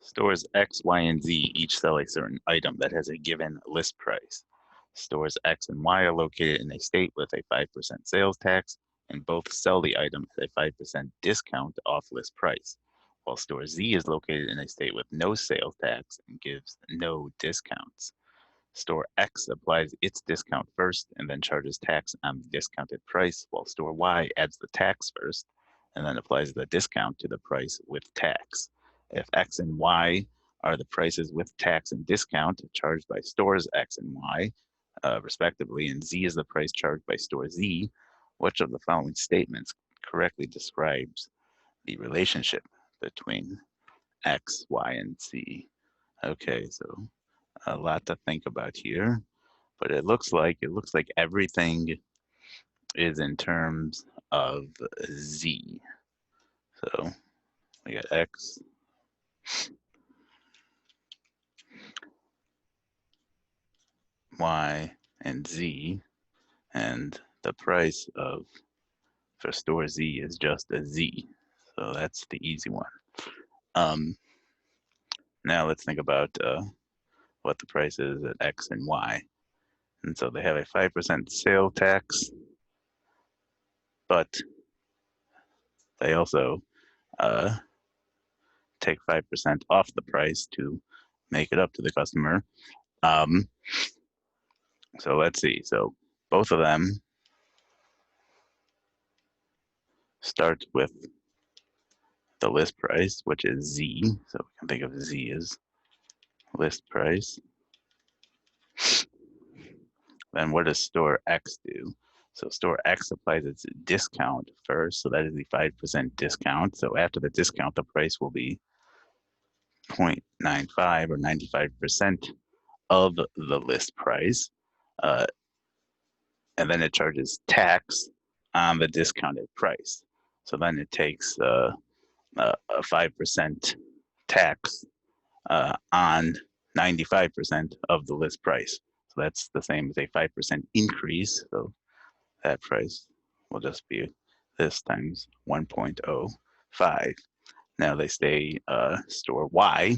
Stores X, Y, and Z each sell a certain item that has a given list price. Stores X and Y are located in a state with a 5% sales tax, and both sell the item at a 5% discount off list price, while store Z is located in a state with no sales tax and gives no discounts. Store X applies its discount first and then charges tax on the discounted price, while store Y adds the tax first and then applies the discount to the price with tax. If X and Y are the prices with tax and discount charged by stores X and Y, respectively, and Z is the price charged by store Z, which of the following statements correctly describes the relationship between X, Y, and Z? Okay, so a lot to think about here, but it looks like everything is in terms of Z. So we got X, Y, and Z, and the price of for store Z is just a Z. So that's the easy one. Um, Now let's think about what the price is at X and Y. And so they have a 5% sale tax, but they also uh, take 5% off the price to make it up to the customer. Um, so let's see. So both of them start with the list price, which is Z. So we can think of Z as list price. Then what does store X do? So store X applies its discount first. So that is the 5% discount. So after the discount, the price will be 0.95 or 95% of the list price. Uh, and then it charges tax on the discounted price. So then it takes a 5% tax on 95% of the list price. So that's the same as a 5% increase. So that price will just be this times 1.05. Now they say store Y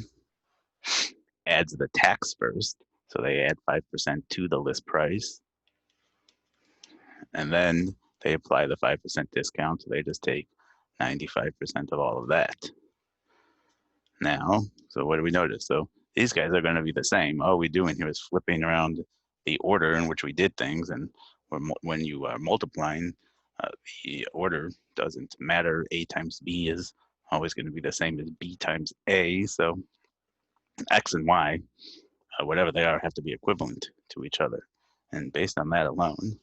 adds the tax first. So they add 5% to the list price. And then they apply the 5% discount. So they just take 95% of all of that. Now, so what do we notice? So these guys are going to be the same. All we're doing here is flipping around the order in which we did things. And when you are multiplying, the order doesn't matter. A times B is always going to be the same as B times A. So X and Y, whatever they are, have to be equivalent to each other. And based on that alone,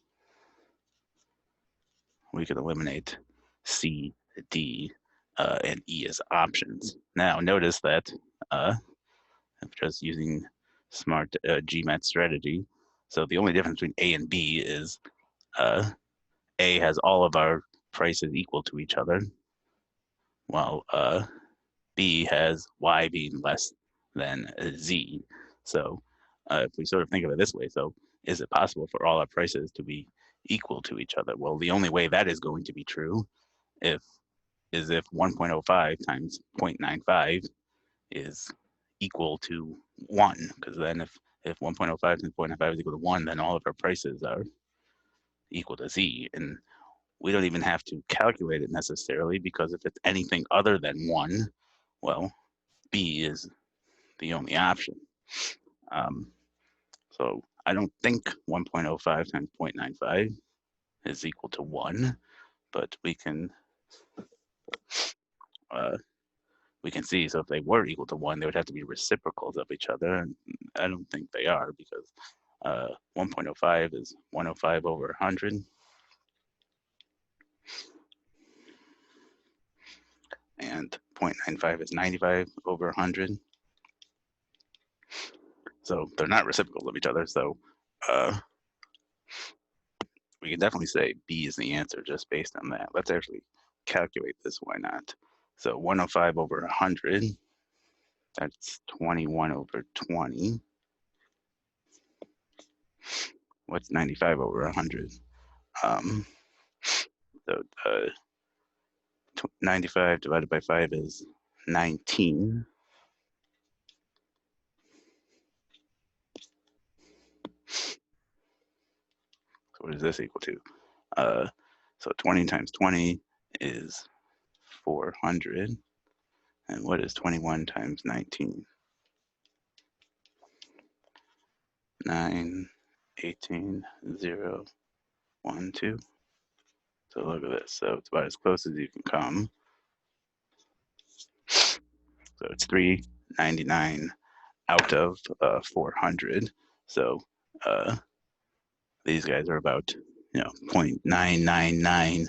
we could eliminate C, D, and E as options. Now, notice that I'm just using smart Gmat strategy. So the only difference between A and B is A has all of our prices equal to each other, while B has Y being less than Z. So if we sort of think of it this way, so is it possible for all our prices to be equal to each other? Well, the only way that is going to be true if 1.05 times 0.95 is equal to 1, because then if 1.05 times 0.95 is equal to 1, then all of our prices are equal to Z. And we don't even have to calculate it necessarily, because if it's anything other than 1, well, B is the only option. So I don't think 1.05 times 0.95 is equal to 1, but we can see. So if they were equal to 1, they would have to be reciprocals of each other. And I don't think they are, because 1.05 is 105 over 100. And 0.95 is 95 over 100. So they're not reciprocals of each other. So we can definitely say B is the answer just based on that. Let's actually calculate this. Why not? So 105 over 100, that's 21 over 20. What's 95 over 100? So 95 divided by 5 is 19. So what is this equal to? So 20 times 20 is 400. And what is 21 times 19? 9, 18, 0, 1, 2. So look at this. So it's about as close as you can come. So it's 399 out of 400. So these guys are about 0.999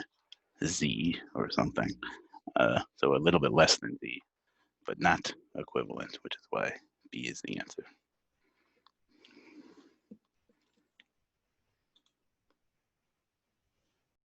Z or something. So a little bit less than Z, but not equivalent, which is why B is the answer.